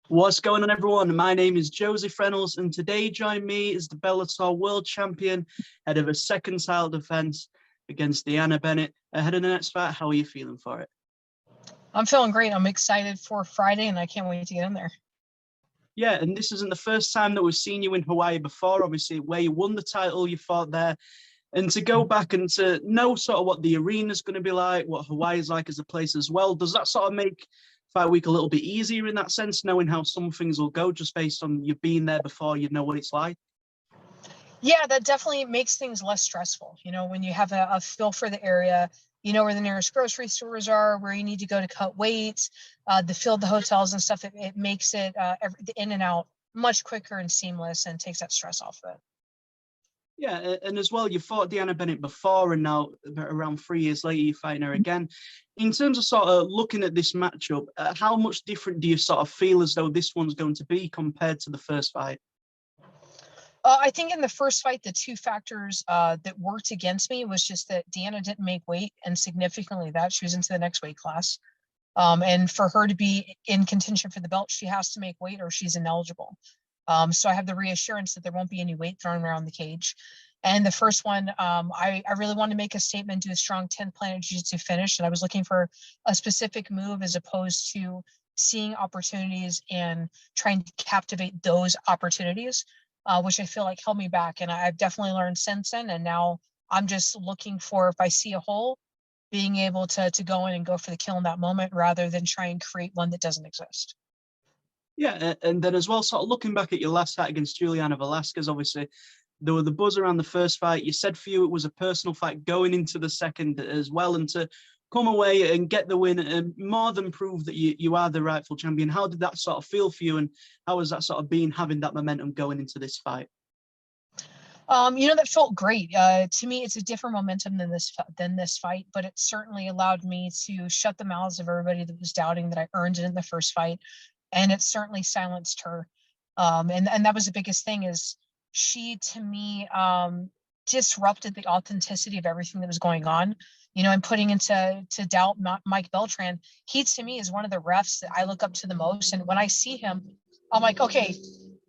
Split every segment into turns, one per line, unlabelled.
What's going on, everyone? My name is Joseph Reynolds, and today join me is the Bellator World Champion, ahead of a second title defense against Deanna Bennett. Ahead of the next fight, how are you feeling for it?
I'm feeling great. I'm excited for Friday, and I can't wait to get in there.
Yeah, and this isn't the first time that we've seen you in Hawaii before, obviously, where you won the title, you fought there. And to go back and to know sort of what the arena's going to be like, what Hawaii's like as a place as well, does that sort of make fight week a little bit easier in that sense, knowing how some things will go just based on you being there before, you know what it's like?
Yeah, that definitely makes things less stressful. You know, when you have a feel for the area, you know where the nearest grocery stores are, where you need to go to cut weight, the field, the hotels and stuff. It makes it the in and out much quicker and seamless and takes that stress off of it.
Yeah, and as well, you fought Deanna Bennett before, and now around 3 years later, you're fighting her again. In terms of sort of looking at this matchup, how much different do you sort of feel as though this one's going to be compared to the first fight?
I think in the first fight, the two factors that worked against me was just that Deanna didn't make weight, and significantly that she was into the next weight class. And for her to be in contention for the belt, she has to make weight or she's ineligible. So I have the reassurance that there won't be any weight thrown around the cage. And the first one, I really wanted to make a statement, do a strong 10 planet jiu-jitsu finish. And I was looking for a specific move as opposed to seeing opportunities and trying to captivate those opportunities, which I feel like held me back. And I've definitely learned since then. And now I'm just looking for, if I see a hole, being able to go in and go for the kill in that moment rather than try and create one that doesn't exist.
Yeah, and then as well, sort of looking back at your last fight against Juliana Velasquez, obviously, there were the buzz around the first fight. You said for you it was a personal fight going into the second as well, and to come away and get the win and more than prove that you are the rightful champion. How did that sort of feel for you, and how was that sort of been having that momentum going into this fight?
That felt great. To me, it's a different momentum than this fight, but it certainly allowed me to shut the mouths of everybody that was doubting that I earned it in the first fight, and it certainly silenced her. And that was the biggest thing, is she, to me, disrupted the authenticity of everything that was going on. You know, and putting into doubt Mike Beltran. He, to me, is one of the refs that I look up to the most, and when I see him, I'm like, okay,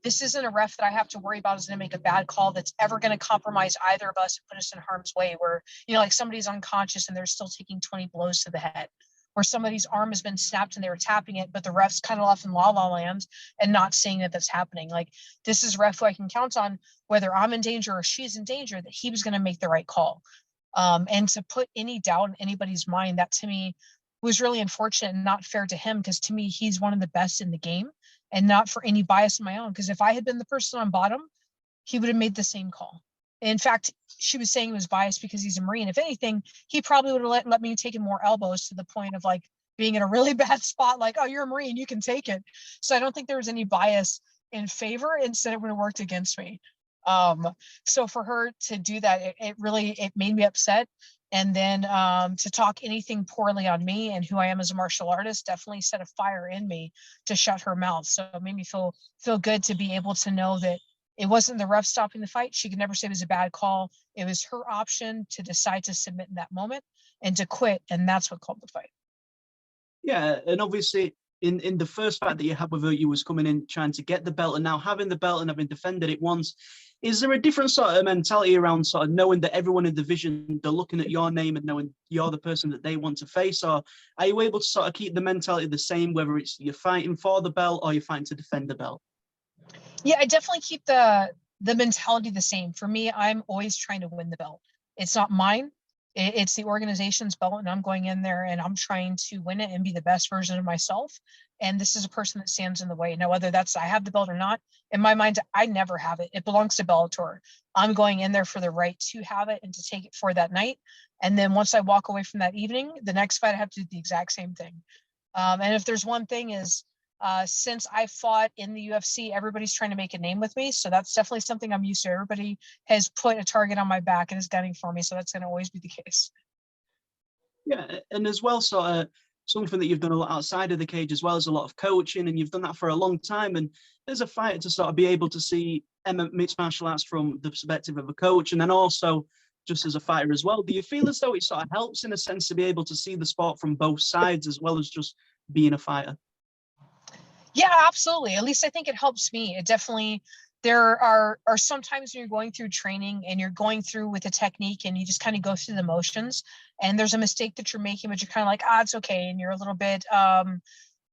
this isn't a ref that I have to worry about is going to make a bad call that's ever going to compromise either of us and put us in harm's way, where, you know, like somebody's unconscious and they're still taking 20 blows to the head, or somebody's arm has been snapped and they were tapping it, but the ref's kind of off in la la land and not seeing that that's happening. Like, this is ref who I can count on, whether I'm in danger or she's in danger, that he was going to make the right call. And to put any doubt in anybody's mind, that to me was really unfortunate and not fair to him, because to me, he's one of the best in the game, and not for any bias of my own. Because if I had been the person on bottom, he would have made the same call. In fact, she was saying he was biased because he's a Marine. If anything, he probably would have let me take more elbows, to the point of like being in a really bad spot, like, oh, you're a Marine, you can take it. So I don't think there was any bias in favor. Instead, it would have worked against me. So for her to do that, it really made me upset. And then to talk anything poorly on me and who I am as a martial artist definitely set a fire in me to shut her mouth. So it made me feel good to be able to know that it wasn't the ref stopping the fight. She could never say it was a bad call. It was her option to decide to submit in that moment and to quit. And that's what called the fight.
Yeah, and obviously in the first fight that you had with her, you was coming in trying to get the belt, and now having the belt and having defended it once. Is there a different sort of mentality around sort of knowing that everyone in the division, they're looking at your name and knowing you're the person that they want to face? Or are you able to sort of keep the mentality the same, whether it's you're fighting for the belt or you're fighting to defend the belt?
Yeah, I definitely keep the mentality the same. For me, I'm always trying to win the belt. It's not mine. It's the organization's belt, and I'm going in there and I'm trying to win it and be the best version of myself. And this is a person that stands in the way. Now, whether that's I have the belt or not, in my mind, I never have it. It belongs to Bellator. I'm going in there for the right to have it and to take it for that night. And then once I walk away from that evening, the next fight, I have to do the exact same thing. And if there's one thing is, since I fought in the UFC, everybody's trying to make a name with me. So that's definitely something I'm used to. Everybody has put a target on my back and is gunning for me. So that's going to always be the case.
Yeah, and as well, sort of something that you've done a lot outside of the cage as well as a lot of coaching, and you've done that for a long time. And as a fighter, to sort of be able to see mixed martial arts from the perspective of a coach, and then also just as a fighter as well, do you feel as though it sort of helps in a sense to be able to see the sport from both sides as well as just being a fighter?
Yeah, absolutely. At least I think it helps me. It definitely, there are some times when you're going through training and you're going through with a technique and you just kind of go through the motions and there's a mistake that you're making, but you're kind of like, it's okay. And you're a little bit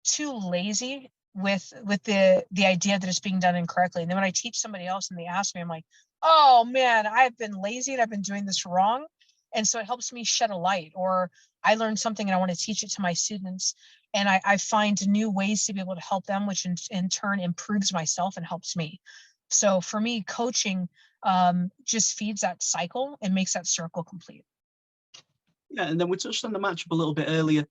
too lazy with the idea that it's being done incorrectly. And then when I teach somebody else and they ask me, I'm like, oh man, I've been lazy and I've been doing this wrong. And so it helps me shed a light, or I learned something and I want to teach it to my students. And I find new ways to be able to help them, which in turn improves myself and helps me. So for me, coaching just feeds that cycle and makes that circle complete.
Yeah, and then we touched on the matchup a little bit earlier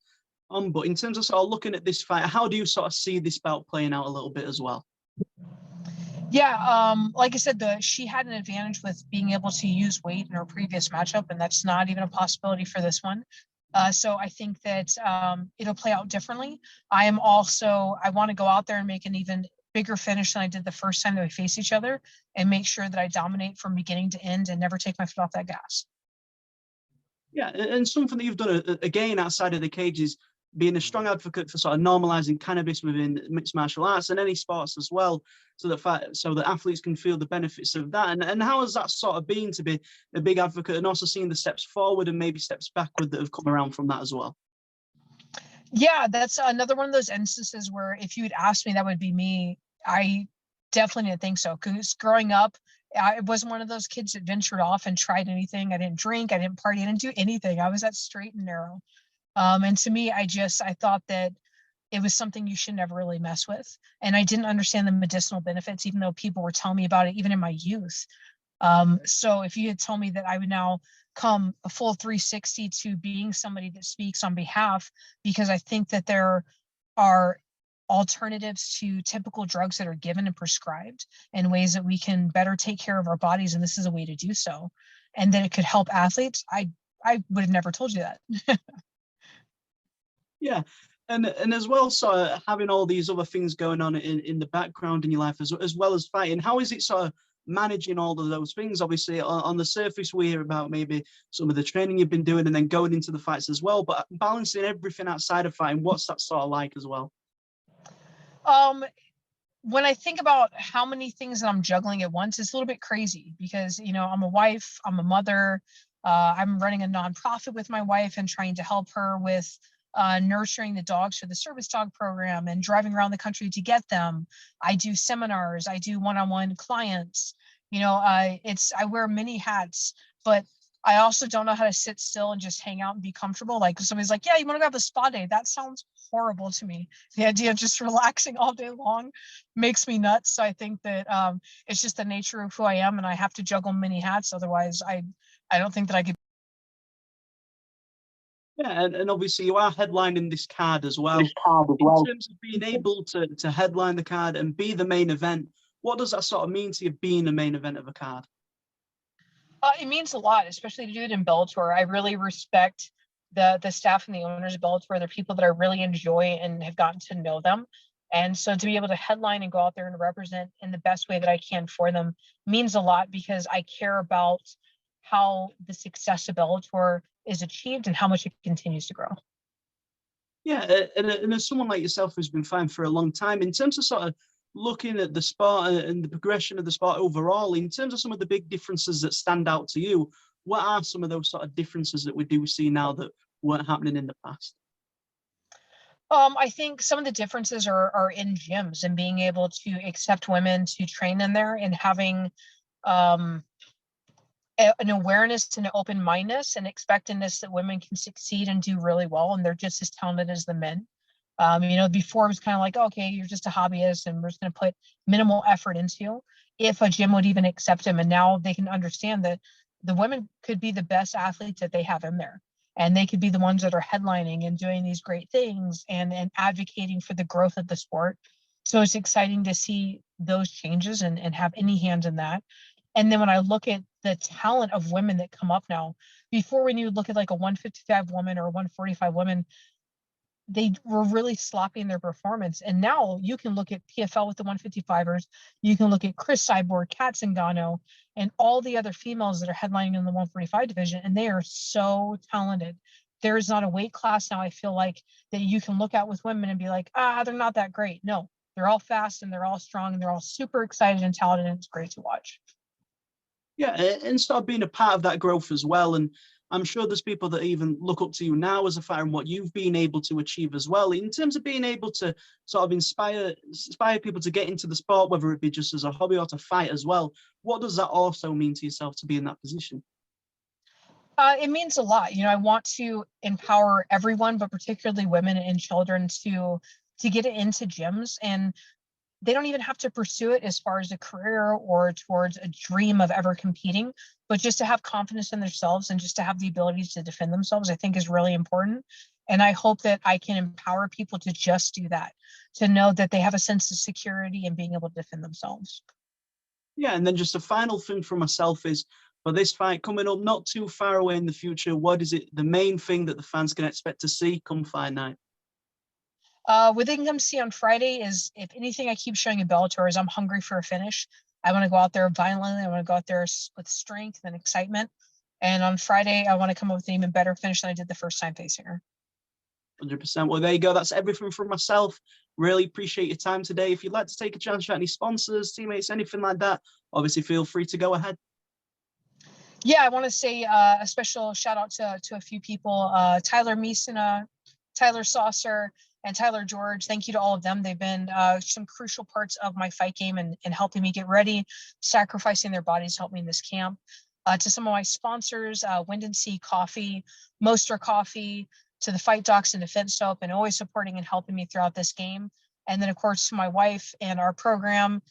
on, but in terms of sort of looking at this fight, how do you sort of see this bout playing out a little bit as well?
Yeah, like I said, she had an advantage with being able to use weight in her previous matchup, and that's not even a possibility for this one. So I think that it'll play out differently. I want to go out there and make an even bigger finish than I did the first time that we face each other, and make sure that I dominate from beginning to end and never take my foot off that gas.
Yeah, and something that you've done again outside of the cage is being a strong advocate for sort of normalizing cannabis within mixed martial arts and any sports as well, so that athletes can feel the benefits of that. And how has that sort of been to be a big advocate and also seeing the steps forward and maybe steps backward that have come around from that as well?
Yeah, that's another one of those instances where if you'd asked me, that would be me. I definitely didn't think so, because growing up, I wasn't one of those kids that ventured off and tried anything. I didn't drink, I didn't party, I didn't do anything. I was that straight and narrow. And to me, I thought that it was something you should never really mess with. And I didn't understand the medicinal benefits, even though people were telling me about it, even in my youth. So if you had told me that I would now come a full 360 to being somebody that speaks on behalf, because I think that there are alternatives to typical drugs that are given and prescribed in ways that we can better take care of our bodies, and this is a way to do so, and that it could help athletes, I would have never told you that.
Yeah. And as well, sort of having all these other things going on in the background in your life as well as fighting, how is it sort of managing all of those things? Obviously, on the surface, we hear about maybe some of the training you've been doing and then going into the fights as well, but balancing everything outside of fighting, what's that sort of like as well?
When I think about how many things that I'm juggling at once, it's a little bit crazy because, I'm a wife, I'm a mother, I'm running a nonprofit with my wife and trying to help her with nurturing the dogs for the service dog program and driving around the country to get them. I do seminars, I do one-on-one clients. I wear many hats, but I also don't know how to sit still and just hang out and be comfortable. Like somebody's like, yeah, you want to go have a spa day? That sounds horrible to me. The idea of just relaxing all day long makes me nuts. So I think that it's just the nature of who I am, and I have to juggle many hats. Otherwise, I don't think that I could.
Yeah, and obviously you are headlining this card as well. In terms of being able to headline the card and be the main event, what does that sort of mean to you being the main event of a card?
It means a lot, especially to do it in Bellator. I really respect the staff and the owners of Bellator. They're people that I really enjoy and have gotten to know them. And so to be able to headline and go out there and represent in the best way that I can for them means a lot, because I care about how the success of Bellator is achieved and how much it continues to grow.
Yeah, and as someone like yourself who's been fighting for a long time, in terms of sort of looking at the sport and the progression of the sport overall, in terms of some of the big differences that stand out to you, what are some of those sort of differences that we do see now that weren't happening in the past?
I think some of the differences are in gyms and being able to accept women to train in there, and having um, an awareness and an open-mindedness and expectedness that women can succeed and do really well, and they're just as talented as the men. Before it was kind of like, okay, you're just a hobbyist and we're just going to put minimal effort into you, if a gym would even accept him. And now they can understand that the women could be the best athletes that they have in there, and they could be the ones that are headlining and doing these great things and advocating for the growth of the sport. So it's exciting to see those changes and have any hand in that. And then when I look at the talent of women that come up now, before when you look at like a 155 woman or a 145 woman, they were really sloppy in their performance. And now you can look at PFL with the 155ers, you can look at Chris Cyborg, Kat Zingano, and all the other females that are headlining in the 145 division, and they are so talented. There is not a weight class now, I feel like, that you can look at with women and be like, they're not that great. No, They're all fast and they're all strong and they're all super excited and talented, and it's great to watch.
Yeah, and start being a part of that growth as well. And I'm sure there's people that even look up to you now as a fighter and what you've been able to achieve as well, in terms of being able to sort of inspire people to get into the sport, whether it be just as a hobby or to fight as well. What does that also mean to yourself to be in that position?
It means a lot. I want to empower everyone, but particularly women and children to get into gyms, and they don't even have to pursue it as far as a career or towards a dream of ever competing, but just to have confidence in themselves and just to have the ability to defend themselves, I think is really important. And I hope that I can empower people to just do that, to know that they have a sense of security and being able to defend themselves.
Yeah, and then just a final thing for myself is, for this fight coming up not too far away in the future, what is it, the main thing that the fans can expect to see come fight night?
What they can come see on Friday is, if anything I keep showing in Bellator, is I'm hungry for a finish. I want to go out there violently. I want to go out there with strength and excitement. And on Friday, I want to come up with an even better finish than I did the first time facing her.
100%. Well, there you go. That's everything from myself. Really appreciate your time today. If you'd like to take a chance at any sponsors, teammates, anything like that, obviously feel free to go ahead.
Yeah, I want to say a special shout out to a few people, Tyler Meesona, Tyler Saucer, and Tyler George. Thank you to all of them. They've been some crucial parts of my fight game and helping me get ready, sacrificing their bodies to help me in this camp. To some of my sponsors, Wind and Sea Coffee, Moster Coffee, to the Fight Docs and Defense Soap, and always supporting and helping me throughout this game. And then, of course, to my wife and our program,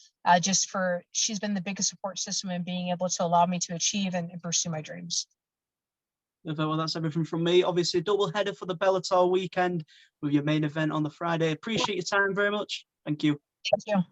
she's been the biggest support system in being able to allow me to achieve and pursue my dreams.
Well, that's everything from me. Obviously, a double header for the Bellator weekend with your main event on the Friday. Appreciate your time very much. Thank you.
Thank you.